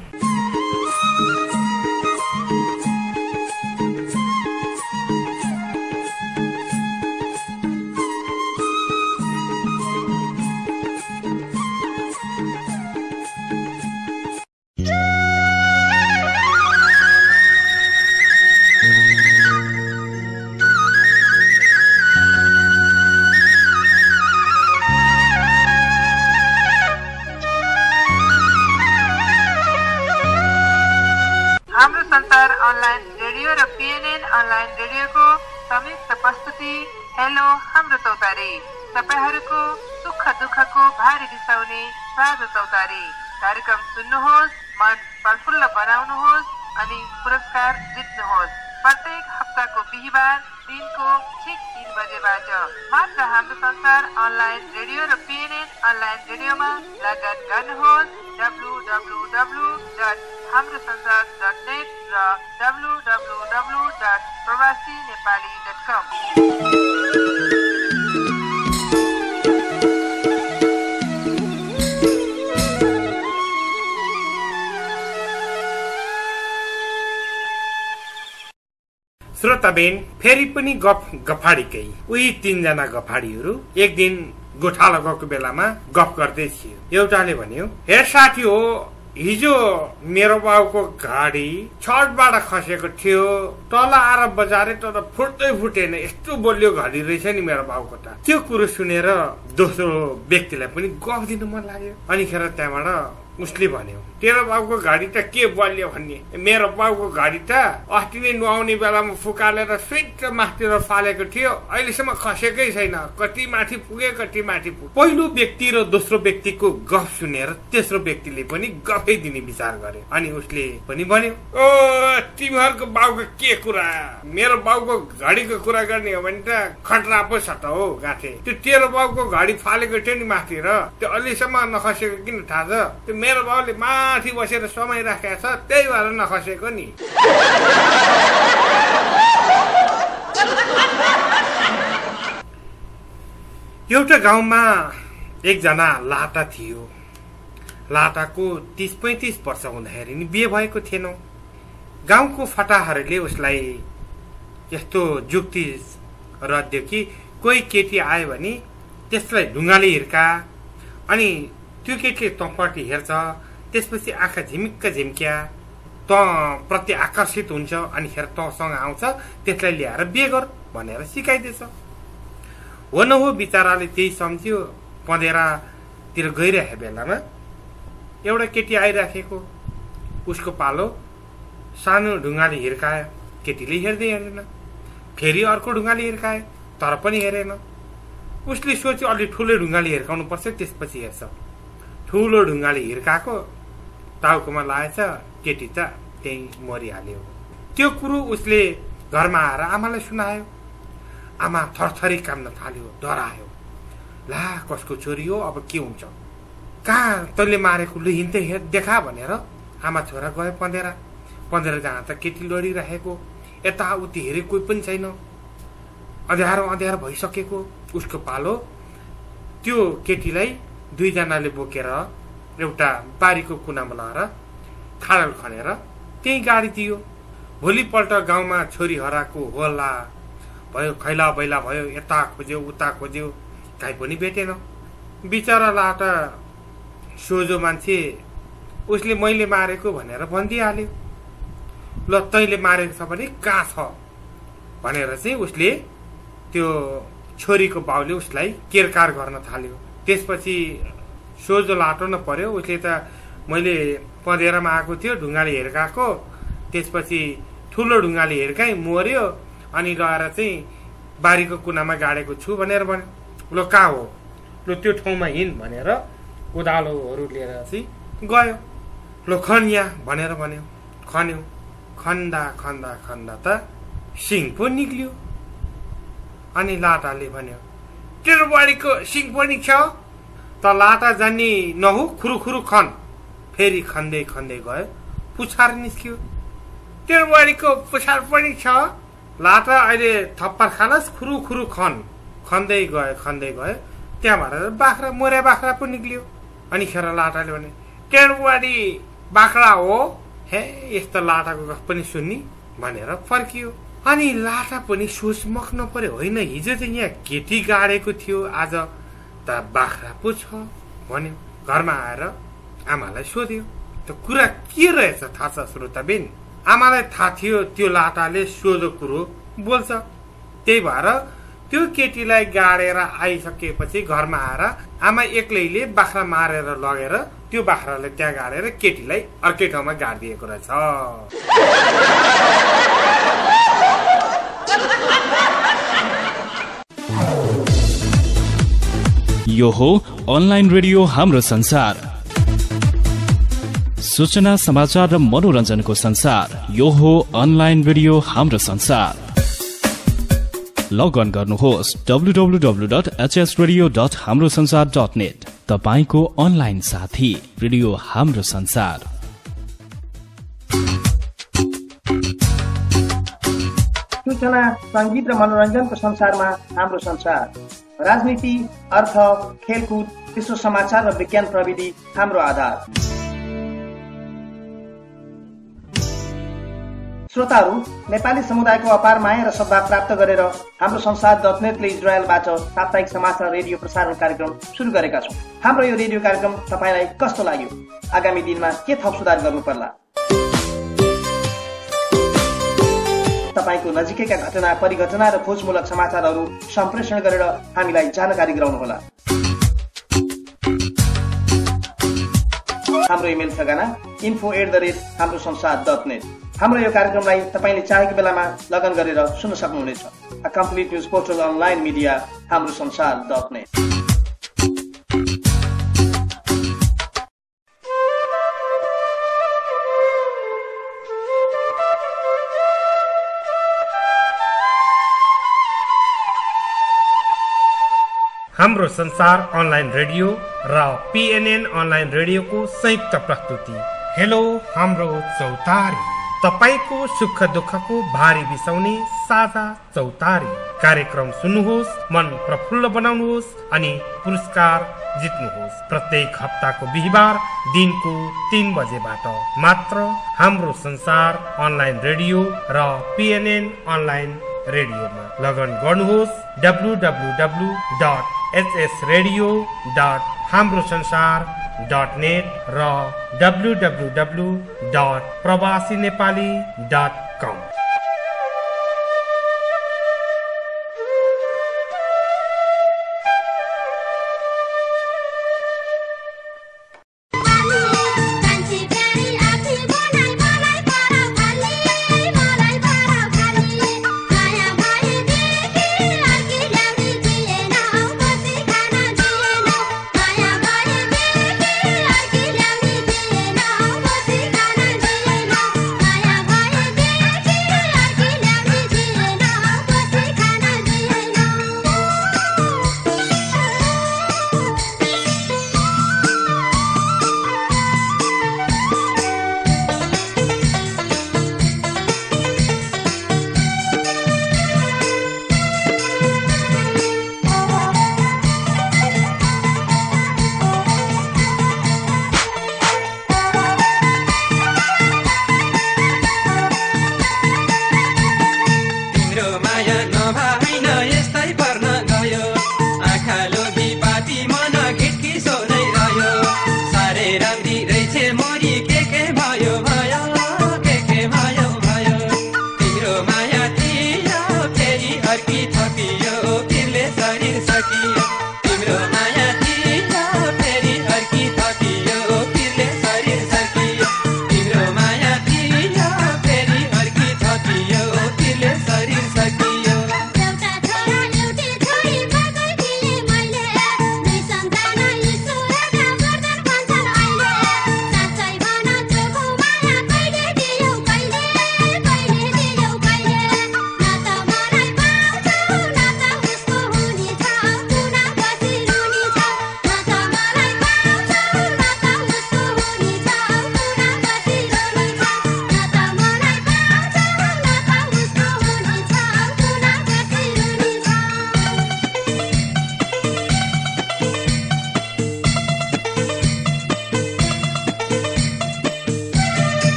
हेलो हाम्रो चौतारी, तपाईहरूको सुख दुःखको भारी बिसाउने साझा चौतारी कार्यक्रम सुन्नुहोस्, मन प्रफुल्ल बनाउनुहोस् अनि पुरस्कार जित्नुहोस्। प्रत्येक हप्ताको बिहीबार दिनको ठीक 3 बजेबाट मात्र हाम्रो संसार अनलाइन रेडियो र PNN अनलाइन रेडियोमा लगन गर्नुहोस्। www.hamrosansar.net र www.pravasinepali.com। श्रोताबेन, फेरि पनि गफाडीकै उही 3 जना गफाडीहरू एक दिन गोठाला गएको बेलामा गफ गर्दै थियो। एउटाले भन्यो, हे साथी हो, हिजो मेरो बाउको गाडी छतबाट खसेको थियो, तल आएर बजारे तर फुट्दै फुटेन, यस्तो बलियो घडी रहेछ नि मेरो बाउको त। त्यो कुरो सुनेर दोस्रो व्यक्तिलाई पनि गफ दिनु मन लाग्यो। अनि खेर त्यहाँबाट उसले भन्यो, तेरो बाउको गाडी त के बलियो भन्ने, मेरो बाउको गाडी त अस्ति नै नुहाउने बेलामा फुकालेर स्विट माथितिर फालेको थियो, अहिलेसम्म खसेकै छैन, कति माथि पुगे कति माथि पुगे। पहिलो व्यक्ति र दोस्रो व्यक्तिको गफ सुनेर तेस्रो व्यक्तिले पनि गफै दिने विचार गरे। अनि उसले पनि भन्यो, ओ तिमीहरूको बाउको के कुरा, मेरो बाउको घडीको कुरा गर्ने हो भने त खतरा पो छ त हो गाथे। त्यो तेरो बाउको घडी फालेको थियो नि माथि, र त्यो अहिलेसम्म नखसेको किन थाहा छ? त्यो मेरो बाउले माथि बसेर समय राखेको छ, त्यही भएर नखसेको नि। एउटा गाउँमा एकजना लाटा थियो। लाटाको 30-35 वर्ष हुँदाखेरि नि बिहे भएको थिएन। गाउँको फटाहरूले उसलाई यस्तो जुक्ति रद्यो कि कोही केटी आयो भने त्यसलाई ढुङ्गाले हिर्का, अनि त्यो केटीले तँपट्टि हेर्छ, त्यसपछि आँखा झिमिक्क झिम्क्या, तँ प्रति आकर्षित हुन्छ, अनि हेर तँसँग आउँछ, त्यसलाई ल्याएर बिहे गर भनेर सिकाइदिएछ। हो न हो बिचराले त्यही सम्झ्यो। पँधेरातिर गइरहेको बेलामा एउटा केटी आइराखेको, उसको पालो सानो ढुङ्गाले हिर्कायो, केटीले हेर्दै हेरेन। फेरि अर्को ढुङ्गाले हिर्कायो, तर पनि हेरेन। उसले सोच्यो अलि ठुलो ढुङ्गाले हिर्काउनु पर्छ, त्यसपछि हेर्छ। ठुलो ढुङ्गाले हिर्काको टाउकोमा लागेछ, केटी त त्यही मरिहाल्यो। त्यो कुरो उसले घरमा आएर आमालाई सुनायो। आमा थरथरी काम्न थाल्यो, डरायो। ला कसको छोरी हो, अब के हुन्छ? कहाँ तैँले मारेको लु हिँड्दै देखा भनेर आमा छोरा गए पँधेरा जहाँ त केटी लडिरहेको, यताउति हेरे कोही पनि छैन, अँध्यारो भइसकेको। उसको पालो त्यो केटीलाई 2 जनाले बोकेर एउटा बारीको कुनामा लगाएर खाडल खनेर त्यही गाडी दियो। भोलिपल्ट गाउँमा छोरी हराएको होला भयो, खैला बैला भयो, यता खोज्यो उता खोज्यो, काहीँ पनि भेटेन। बिचरा लाटा सोझो मान्छे, उसले मैले मारेको भनेर भनिदिइहाल्यो। ल तैँले मारेको छ भने कहाँ छ भनेर चाहिँ उसले त्यो छोरीको बाउले उसलाई केरकार गर्न थाल्यो। त्यसपछि सोझो लाटो न पर्यो, उसले त मैले पँधेरामा आएको थियो ढुङ्गाले हिर्काएको, त्यसपछि ठुलो ढुङ्गाले हिर्काइ मर्यो, अनि गएर चाहिँ बारीको कुनामा गाडेको छु भनेर भन्यो। ल कहाँ हो, ल त्यो ठाउँमा हिँड भनेर कोदालोहरू लिएर चाहिँ गयो। ल खन यहाँ भनेर भन्यो। खन्यो, खन्दा खन्दा खन्दा त सिङ पो निक्ल्यो। अनि लाटाले भन्यो, तेरो बुहारीको सिङ पनि छ त लाटा जान्ने नहु खुरुखुरु खन फेरि खन्दै खन्दै गयो पुछार निस्क्यो तेरो बुहारीको पुछार पनि छ लाटा अहिले थप्पड खालस खुरुखुरु खन्दै गयो त्यहाँबाट बाख्रा मोरे बाख्रा पो निक्लियो अनि खेर लाटाले भने तेरो बुहारी बाख्रा हो हे यस्तो लाटाको गफ पनि सुन्नी भनेर फर्कियो अनि लाटा पनि सोचमग्न पर्यो होइन हिजो चाहिँ यहाँ केटी गाडेको थियो आज त बाख्रा पो छ भन्यो घरमा आएर आमालाई सोध्यो त कुरा के रहेछ थाहा छ श्रोताबिन आमालाई थाहा थियो त्यो लाटाले सोधो कुरो बोल्छ त्यही भएर त्यो केटीलाई गाडेर आइसकेपछि घरमा आएर आमा एक्लैले बाख्रा मारेर लगेर त्यो बाख्रालाई त्यहाँ गाडेर केटीलाई अर्कै ठाउँमा गाडिदिएको रहेछ यो हो अनलाइन रेडियो हाम्रो संसार सूचना समाचार र मनोरञ्जनको संसार यो हो अनलाइन रेडियो हाम्रो संसार लगअन गर्नुहोस् www.hsradio.hamrosansar.net तपाईको अनलाइन साथी रेडियो हाम्रो संसार सूचना संगीत र मनोरञ्जनको संसारमा हाम्रो संसार राजनीति अर्थ खेलकुद विश्व समाचार र विज्ञान प्रविधि हाम्रो आधार श्रोताहरू नेपाली समुदायको अपार माया र सद्भाव प्राप्त गरेर हाम्रो संसार .net ले इजरायलबाट साप्ताहिक समाचार रेडियो प्रसारण कार्यक्रम सुरु गरेका छौं हाम्रो यो रेडियो कार्यक्रम तपाईलाई कस्तो लाग्यो आगामी दिनमा के थप सुधार गर्नु पर्ला तपाईको नजिकैका घटना परिघटना र खोजमूलक समाचारहरू सम्प्रेषण गरेर हामीलाई जानकारी गराउनुहोला हाम्रो इमेल ठेगाना info@hamrosansar.net हाम्रो यो कार्यक्रमलाई तपाईले चाहेको बेलामा लगन गरेर सुन्न सक्नुहुनेछ a complete news portal online media हाम्रो संसार.net हाम्रो संसार अनलाइन रेडियो र पीएनएन अनलाइन रेडियोको संयुक्त प्रस्तुति हेलो हाम्रो चौतारी तपाईको सुख दुःखको भारी बिसाउने साझा चौतारी कार्यक्रम सुन्नुहोस् मन प्रफुल्ल बनाउनुहोस् अनि पुरस्कार जित्नुहोस् प्रत्येक हप्ताको बिहीबार दिनको 3 बजेबाट मात्र हाम्रो संसार अनलाइन रेडियो र पीएनएन अनलाइन रेडियोमा लगन गर्नुहोस् www.hsradio.hamrosansar.net र www.prabasinepali.com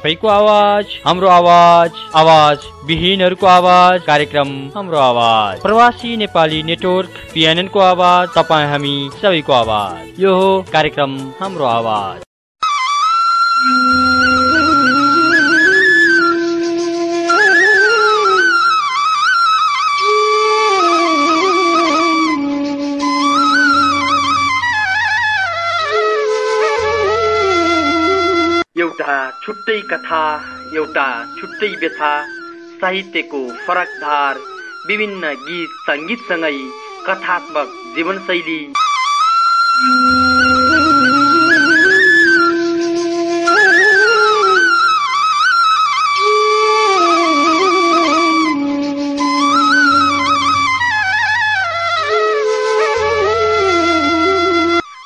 तपाईको आवाज हाम्रो आवाज, आवाज विहीनहरुको आवाज, कार्यक्रम हाम्रो आवाज, प्रवासी नेपाली नेटवर्क PNN को आवाज, तपाई हामी सबैको आवाज। यो हो कार्यक्रम हाम्रो आवाज। एउटा छुट्टै कथा, एउटा छुट्टै व्यथा, साहित्यको फरक धार, विभिन्न गीत संगीतसँगै कथात्मक जीवनशैली,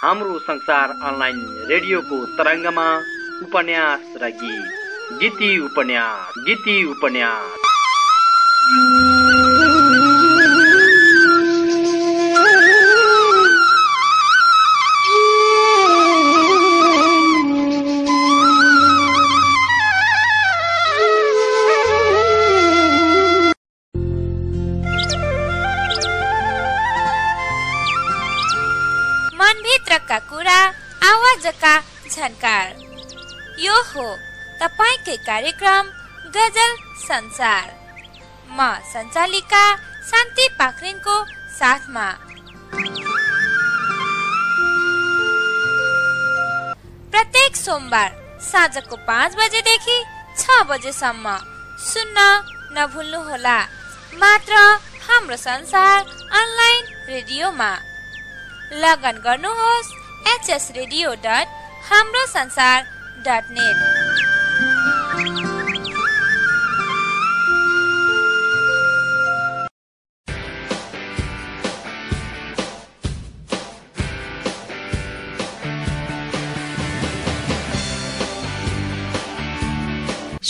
हाम्रो संसार अनलाइन रेडियोको तरङ्गमा उपन्यास र गीत, गीती उपन्यास, गीती उपन्यास। मनभित्रका कुरा, आवाजका झन्कार। यो हो तपाईकै कार्यक्रम गजल संसार। म सञ्चालिका शान्ति पाखरिनको साथमा। प्रत्येक सोमबार साँझको 5 बजेदेखि 6 बजेसम्म सुन्न नभुल्नुहोला, मात्र हाम्रो संसार अनलाइन रेडियोमा। लगन गर्नुहोस् hsradio.hamrosansar.net।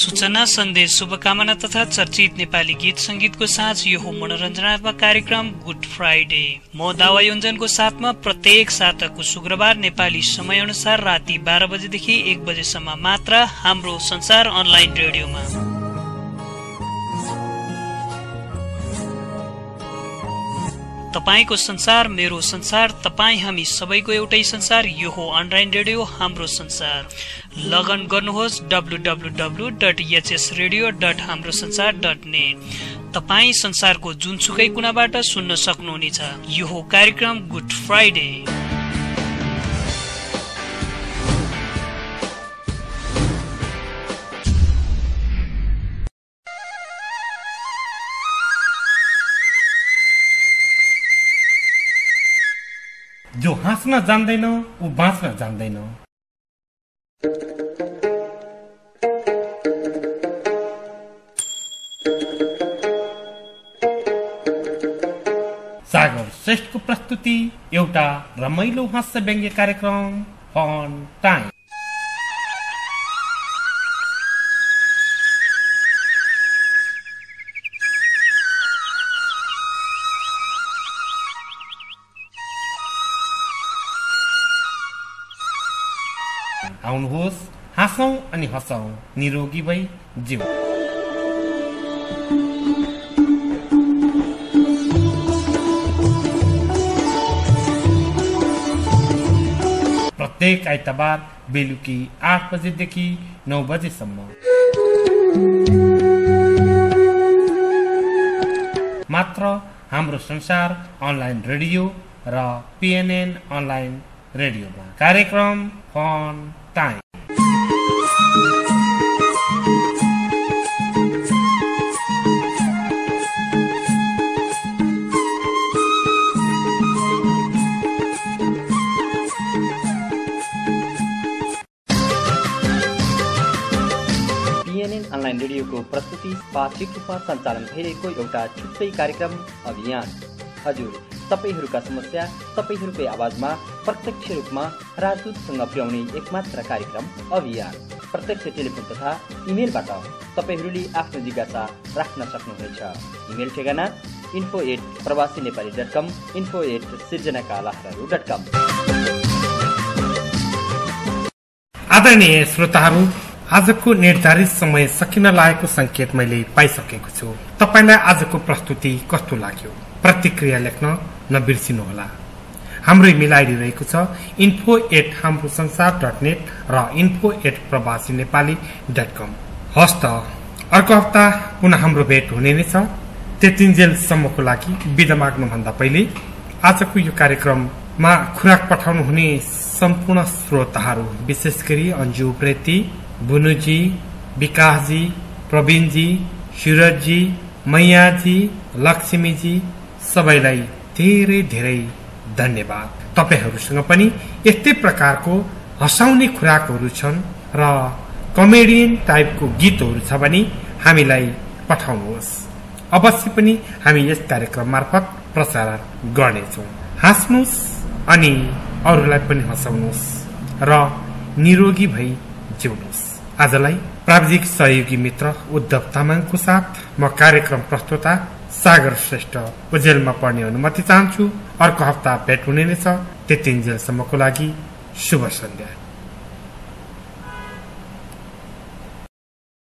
सूचना, सन्देश, शुभकामना तथा चर्चित नेपाली गीत संगीतको साँझ। यो हो मनोरञ्जनात्मक कार्यक्रम गुड फ्राइडे। म दावा योन्जनको साथमा प्रत्येक साताको शुक्रबार नेपाली समय अनुसार राति 12 बजेदेखि 1 बजेसम्म मात्र हाम्रो संसार अनलाइन रेडियोमा। तपाईको संसार मेरो संसार, तपाई हामी सबैको एउटै संसार। यो हो अनलाइन रेडियो हाम्रो संसार। लगन गर्नुहोस् www.hsradio.hamrosansar.net। तपाई संसारको जुनसुकै कुनाबाट सुन्न सक्नुहुनेछ। यो हो कार्यक्रम गुड फ्राइडे। जो हाँस्न जान्दैन ऊ बाँच्न जान्दैन। सागर श्रेष्ठको प्रस्तुति एउटा रमाइलो हास्य व्यङ्ग्य कार्यक्रम फन टाइम। आउनुहोस् हाँसौं अनि हँसौं, निरोगी भई जिउ। प्रत्येक आइतबार बेलुकी 8 बजेदेखि 9 बजेसम्म मात्र हाम्रो संसार अनलाइन रेडियो र PNN अनलाइन रेडियोमा। कार्यक्रम फन टाइम। PNN अनलाइन रेडियोको प्रस्तुति पाक्षिक रूपमा सञ्चालन भइरहेको एउटा छुट्टै कार्यक्रम अभियान। हजुर, तपाईहरूका समस्या तपाईहरूकै आवाजमा प्रत्यक्ष रूपमा राजदूतसँग पुर्याउने एकमात्र कार्यक्रम अभियान। प्रत्यक्ष टेलिफोन तथा इमेलबाट तपाईहरूले आफ्नो जिज्ञासा राख्न सक्नुहुनेछ। इमेल ठेगाना info@pravasiNepali.com, info@sirjanakaalaharu.com। आदरणीय श्रोताहरू, आजको निर्धारित समय सकिन लागेको संकेत मैले पाइसकेको छु। तपाईलाई आजको प्रस्तुति कस्तो लाग्यो? प्रतिक्रिया लेख्न नबिर्सिनुहोला। हाम्रो इमेल आइडी रहेको छ info@hamrosansar.net र info@प्रवासीनेपाली.com। हस्त अर्को हप्ता पुनः हाम्रो भेट हुने नै छ। त्यतिन्जेलसम्मको लागि बिदा माग्नुभन्दा पहिले आजको यो कार्यक्रममा खुराक पठाउनु हुने सम्पूर्ण श्रोताहरू, विशेष गरी अन्जु उप्रेती, बुनुजी, विकासजी, प्रवीणजी, सूरजजी, मैयाजी, लक्ष्मीजी, सबैलाई धेरै धेरै धन्यवाद। तपाईहरूसँग पनि यस्तै प्रकारको हँसाउने खुराकहरू छन् र कमेडियन टाइपको गीतहरू छ भने हामीलाई पठाउनुहोस्। अवश्य पनि हामी यस कार्यक्रम मार्फत प्रसारण गर्नेछौँ। हाँस्नुहोस् अनि अरूलाई पनि हँसाउनुहोस् र निरोगी भई जिउनुहोस्। आजलाई प्राविधिक सहयोगी मित्र उद्धव तामाङको साथ म कार्यक्रम प्रस्तुता सागर श्रेष्ठ ओजेलमा पर्ने अनुमति चाहन्छु। अर्को हप्ता भेट हुने नै छ। त्यतिन्जेलसम्मको लागि शुभ सन्ध्या।